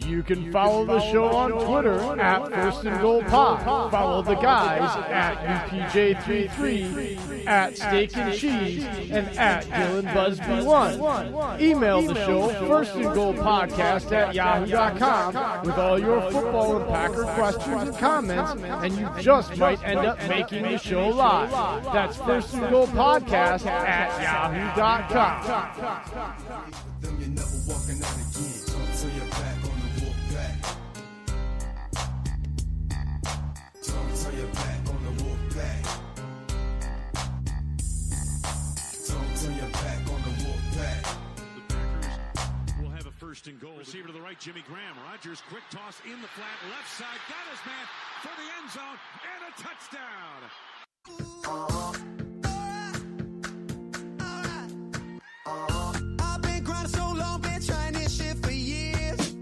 You can follow the show on Twitter at First and Goal Pod. Follow the guys at UPJ33, at Steak and Cheese, and at Dylan Busby1. Email the show, First and Goal Podcast at yahoo.com, with all your football and Packer questions and comments, and you just might end up making the show live. That's First and Goal Podcast at yahoo.com. First and goal. Receiver to the right, Jimmy Graham. Rodgers, quick toss in the flat, left side. Got his man for the end zone and a touchdown. I've been grinding so long, been trying this shit for years.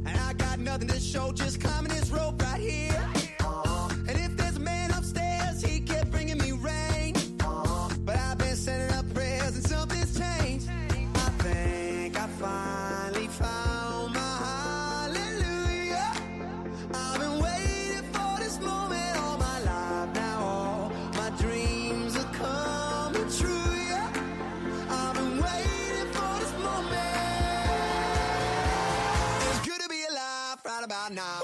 And I got nothing to show, just climbing this rope right here. And if there's a man upstairs, he kept bringing me rain. But I've been sending up prayers and something's changed. I think I finally found my hallelujah. I've been waiting for this moment all my life now. All my dreams are coming true, yeah. I've been waiting for this moment. It's good to be alive right about now.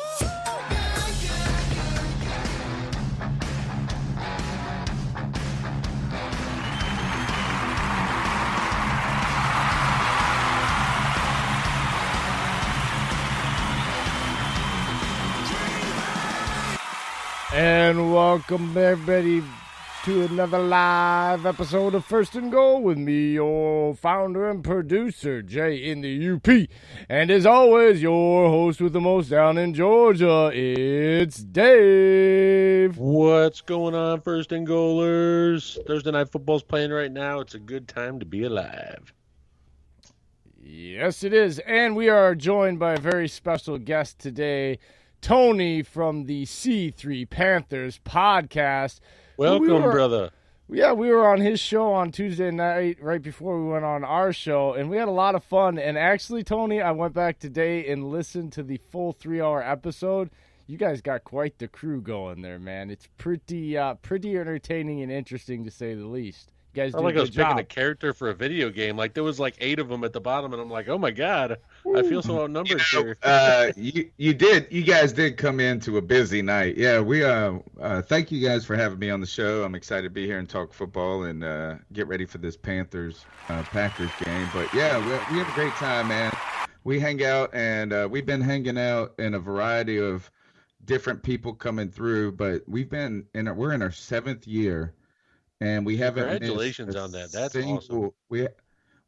And welcome everybody to another live episode of First and Goal with me, your founder and producer, Jay in the UP. And as always, your host with the most down in Georgia, it's Dave. What's going on, First and Goalers? Thursday Night Football's playing right now. It's a good time to be alive. Yes, it is. And we are joined by a very special guest today, Tony from the C3Panthers Podcast. Welcome, brother. Yeah, we were on his show on Tuesday night right before we went on our show, and we had a lot of fun. And actually, Tony, I went back today and listened to the full 3-hour episode. You guys got quite the crew going there, man. It's pretty entertaining and interesting, to say the least. You guys I like I was picking a character for a video game. Like, there was like 8 of them at the bottom, and I'm like, oh my god, I feel so outnumbered here. You guys did come into a busy night. Yeah, we thank you guys for having me on the show. I'm excited to be here and talk football and get ready for this Panthers Packers game. But yeah, we have a great time, man. We hang out, and we've been hanging out in a variety of different people coming through. But we're in our 7th year. And we haven't Congratulations on that. That's awesome. We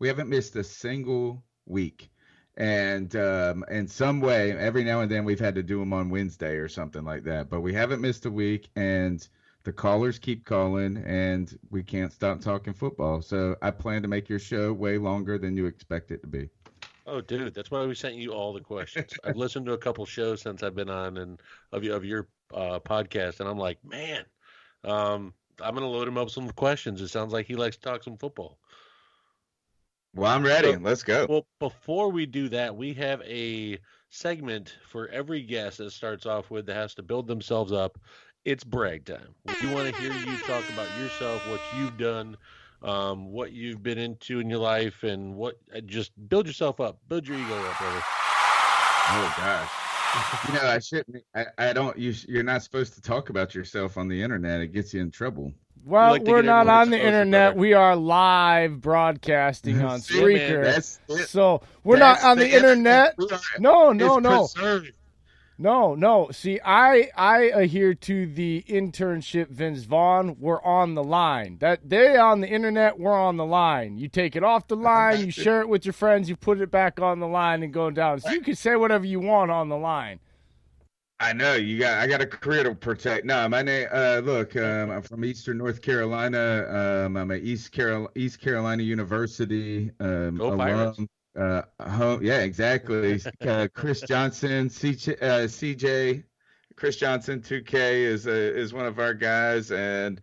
haven't missed a single week. And in some way, every now and then we've had to do them on Wednesday or something like that. But we haven't missed a week, and the callers keep calling, and we can't stop talking football. So I plan to make your show way longer than you expect it to be. Oh, dude, that's why we sent you all the questions. I've listened to a couple shows since I've been on and of your podcast, and I'm like, man, I'm going to load him up some questions. It sounds like he likes to talk some football. Well, I'm ready. Let's go. Well, before we do that, we have a segment for every guest that starts off with that has to build themselves up. It's brag time. We want to hear you talk about yourself, what you've done, what you've been into in your life, and just build yourself up. Build your ego up, brother. Oh, gosh. I shouldn't. I don't. You're not supposed to talk about yourself on the internet. It gets you in trouble. Well, we're not on the internet. We are live broadcasting on Spreaker. So we're not on the internet. No. No. See, I adhere to the internship Vince Vaughn. We're on the line. That they on the internet, we're on the line. You take it off the line, you share it with your friends, you put it back on the line and go down. So you can say whatever you want on the line. I know I got a career to protect. No, my name. Look, I'm from Eastern North Carolina. I'm at East Carolina University Go Pirates. Yeah, exactly. Chris Johnson, CJ, Chris Johnson, 2K is one of our guys, and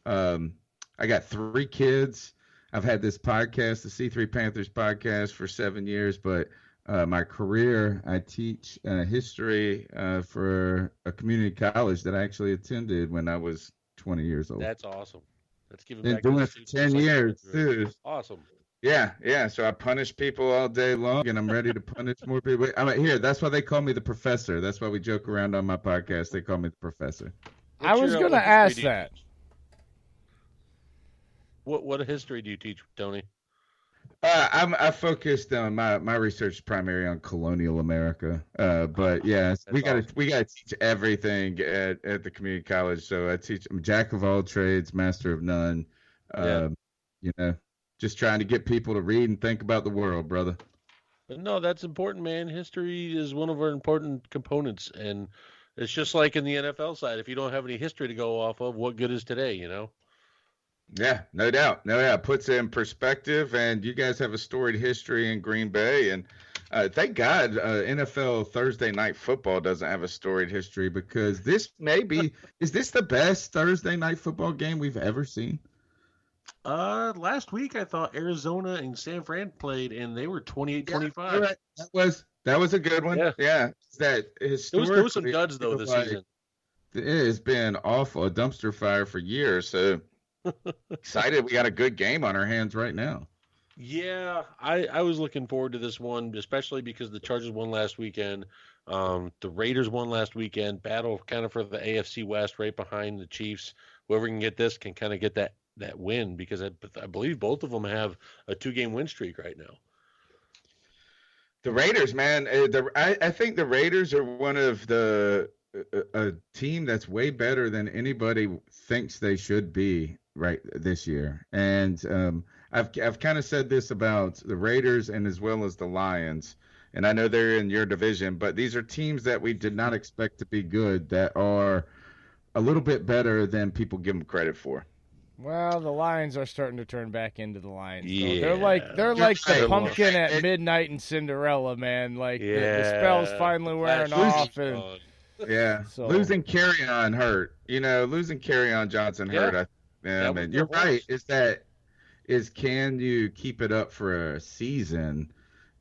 I got 3 kids. I've had this podcast, the C3 Panthers Podcast, for 7 years, but my career, I teach history for a community college that I actually attended when I was 20 years old. That's awesome. That's giving Been back to doing the it for students 10 like you years, went through. too. Awesome. Yeah. So I punish people all day long, and I'm ready to punish more people. I mean, here, that's why they call me the professor. That's why we joke around on my podcast. They call me the professor. I was going to ask that. What history do you teach, Tony? I focused on my research is primarily on colonial America. But yeah, we gotta teach everything at the community college. So I teach. I'm jack of all trades, master of none. Just trying to get people to read and think about the world, brother. But no, that's important, man. History is one of our important components, and it's just like in the NFL side. If you don't have any history to go off of, what good is today? Yeah, no doubt. Puts it in perspective, and you guys have a storied history in Green Bay, and thank God NFL Thursday Night Football doesn't have a storied history, because is this the best Thursday Night Football game we've ever seen? Last week I thought Arizona and San Fran played, and they were 28-25. Right. That was a good one. Yeah. That historically, there was some duds though this season. It has been awful, a dumpster fire for years. So excited we got a good game on our hands right now. Yeah, I was looking forward to this one, especially because the Chargers won last weekend. The Raiders won last weekend. Battle kind of for the AFC West right behind the Chiefs. Whoever can get this can kind of get that win, because I believe both of them have a 2-game win streak right now. The Raiders, man, I think the Raiders are one of a team that's way better than anybody thinks they should be right this year. And I've kind of said this about the Raiders and as well as the Lions. And I know they're in your division, but these are teams that we did not expect to be good, that are a little bit better than people give them credit for. Well, the Lions are starting to turn back into the Lions. Yeah. They're like the pumpkin at midnight in Cinderella, man. Like the spell's finally wearing off. So losing Kerryon hurt. Losing Kerryon Johnson hurt. Man, you're right. Can you keep it up for a season?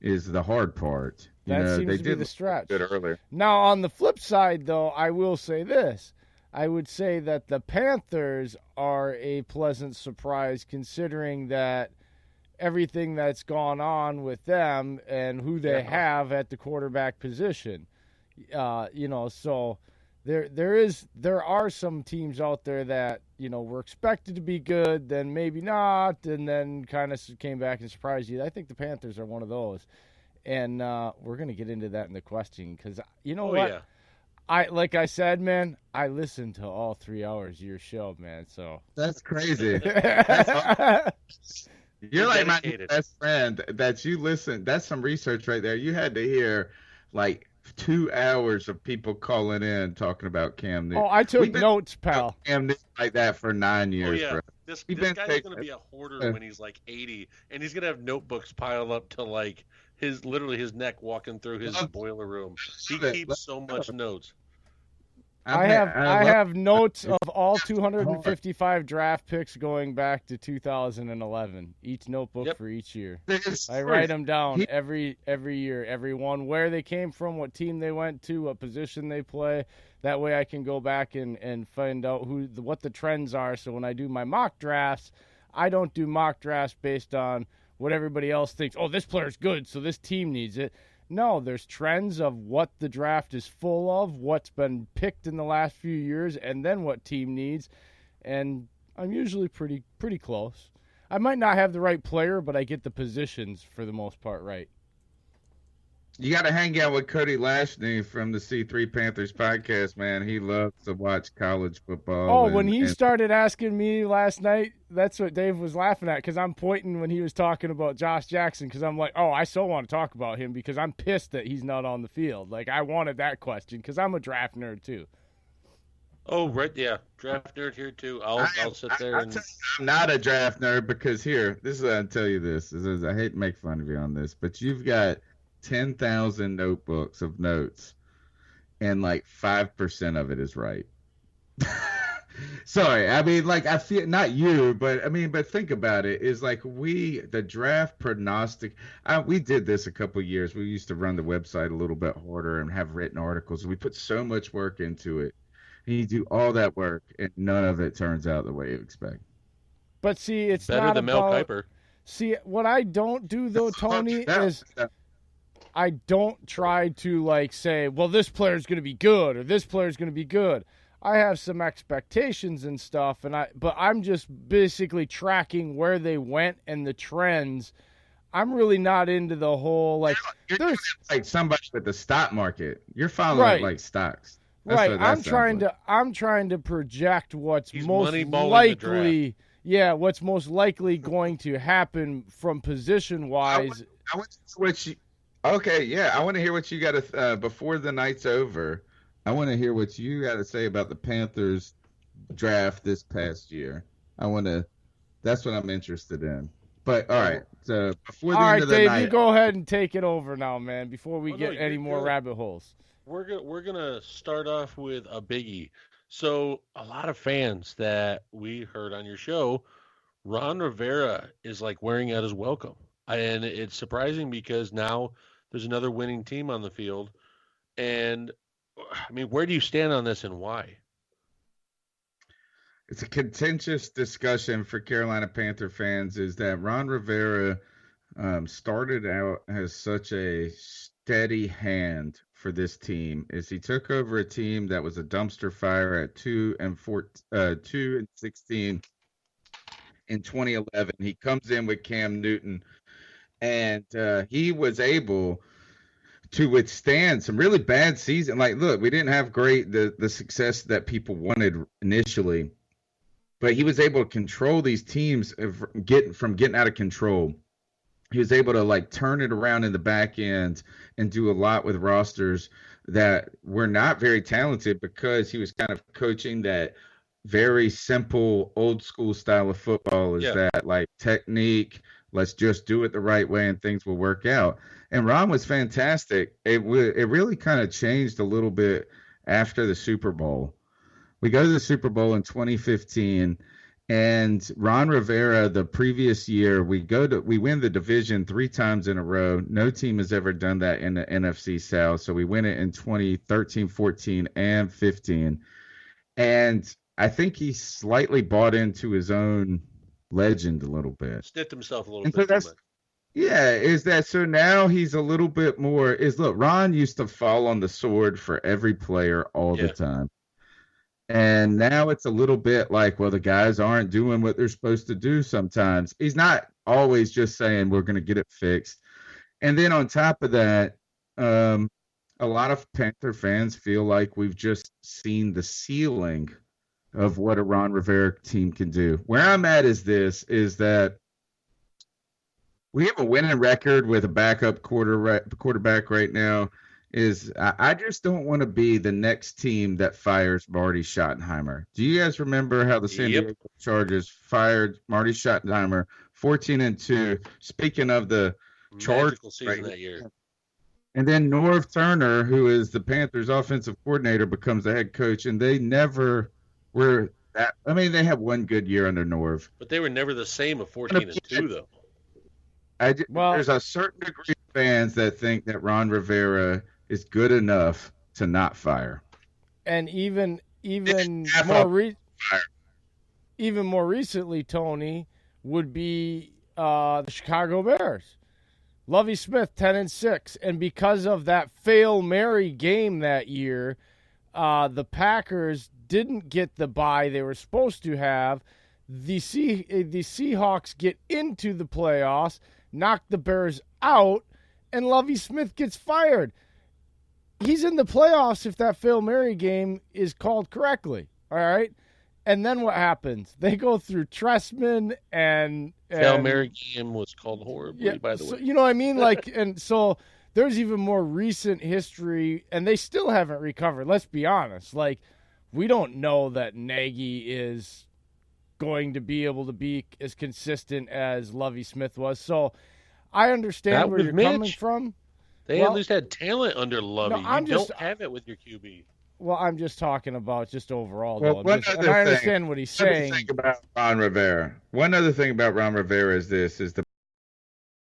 Is the hard part. That seems to be the stretch. Good earlier. Now, on the flip side, though, I will say this. I would say that the Panthers are a pleasant surprise, considering that everything that's gone on with them and who they have at the quarterback position. So there are some teams out there that, were expected to be good, then maybe not, and then kind of came back and surprised you. I think the Panthers are one of those. And we're going to get into that in the question, because what? Yeah. Like I said, man, I listened to all 3 hours of your show, man. So that's crazy. You're like my best friend that you listen. That's some research right there. You had to hear like 2 hours of people calling in talking about Cam Newton. Oh, I took notes, pal. Cam Newton like that for 9 years, bro. This guy's going to be a hoarder when he's like 80, and he's going to have notebooks piled up to like his neck walking through his boiler room. He keeps so much notes. I have notes of all 255 draft picks going back to 2011. Each notebook for each year. I write them down every year, everyone, where they came from, what team they went to, what position they play. That way I can go back and find out what the trends are. So when I do my mock drafts, I don't do mock drafts based on what everybody else thinks. Oh, this player's good, so this team needs it. No, there's trends of what the draft is full of, what's been picked in the last few years, and then what team needs. And I'm usually pretty close. I might not have the right player, but I get the positions for the most part right. You got to hang out with Cody Lashney from the C3Panthers Podcast, man. He loves to watch college football. Oh, when he started asking me last night, that's what Dave was laughing at, because I'm pointing when he was talking about Josh Jackson, because I'm like, I so want to talk about him because I'm pissed that he's not on the field. Like, I wanted that question because I'm a draft nerd too. Oh, right, yeah. Draft nerd here too. I'll sit there and... I'm not a draft nerd because I'll tell you this. I hate to make fun of you on this, but you've got 10,000 notebooks of notes, and like 5% of it is right. Sorry, I mean, like, I feel not you, but I mean, but think about it. Is like the draft prognostic. We did this a couple years. We used to run the website a little bit harder and have written articles. We put so much work into it. And you do all that work, and none of it turns out the way you expect. But see, it's better not than Mel about. Kiper. See, what I don't do though, Tony, is I don't try to like say, well, this player's going to be good or this player's going to be good. I have some expectations and stuff, but I'm just basically tracking where they went and the trends. I'm really not into the whole like. You're there's like somebody with the stock market. You're following like stocks. That's right. what that I'm trying to project what's He's most likely. Yeah, what's most likely going to happen from position wise. I want to hear what you. Okay, yeah, I want to hear what you got to before the night's over. I want to hear what you got to say about the Panthers draft this past year. That's what I'm interested in. But all right, so before the end of the Dave, night, you go ahead and take it over now, man. Before we get any more good. rabbit holes, We're gonna start off with a biggie. So a lot of fans that we heard on your show, Ron Rivera is like wearing out his welcome, and it's surprising because now there's another winning team on the field, and I mean, where do you stand on this and why? it's a contentious discussion for Carolina Panther fans. Is that Ron Rivera started out as such a steady hand for this team? Is he took over a team that was a dumpster fire at 2-16 in 2011. He comes in with Cam Newton, and he was able to withstand some really bad season. Like, look, we didn't have the success that people wanted initially, but he was able to control these teams from getting out of control. He was able to like turn it around in the back end and do a lot with rosters that were not very talented because he was kind of coaching that very simple old school style of football. That like technique, let's just do it the right way and things will work out. And Ron was fantastic. It really kind of changed a little bit after the Super Bowl. We go to the Super Bowl in 2015, and Ron Rivera, the previous year, we win the division 3 times in a row. No team has ever done that in the NFC South. So we win it in 2013, 14, and 15. And I think he slightly bought into his own legend a little bit. Sniffed himself a little And bit. So now he's a little bit more look, Ron used to fall on the sword for every player all the time. And now it's a little bit like, well, the guys aren't doing what they're supposed to do sometimes. He's not always just saying we're going to get it fixed. And then on top of that, a lot of Panther fans feel like we've just seen the ceiling of what a Ron Rivera team can do. Where I'm at is that we have a winning record with a backup quarterback right now. I just don't want to be the next team that fires Marty Schottenheimer. Do you guys remember how the San Diego Chargers fired Marty Schottenheimer 14-2? Speaking of the Chargers season that year. And then Norv Turner, who is the Panthers offensive coordinator, becomes the head coach, and they never were that. I mean, they had one good year under Norv. But they were never the same of 14-2, though. There's a certain degree of fans that think that Ron Rivera is good enough to not fire. And even more recently, Tony, would be the Chicago Bears. Lovie Smith 10-6, and because of that Fail Mary game that year, the Packers didn't get the bye they were supposed to have. The Seahawks get into the playoffs, knock the Bears out, and Lovie Smith gets fired. He's in the playoffs if that Fail Mary game is called correctly. All right. And then what happens? They go through Trestman and Fail Mary game was called horribly, by the way. You know what I mean? Like, and so there's even more recent history, and they still haven't recovered. Let's be honest. Like, we don't know that Nagy is going to be able to be as consistent as Lovie Smith was. So I understand where you're coming from. They at least had talent under Lovie. No, you don't have it with your QB. Well, I'm just talking about just overall, Well, though. And I understand what he's Another saying. thing about Ron Rivera. One other thing about Ron Rivera is this: is the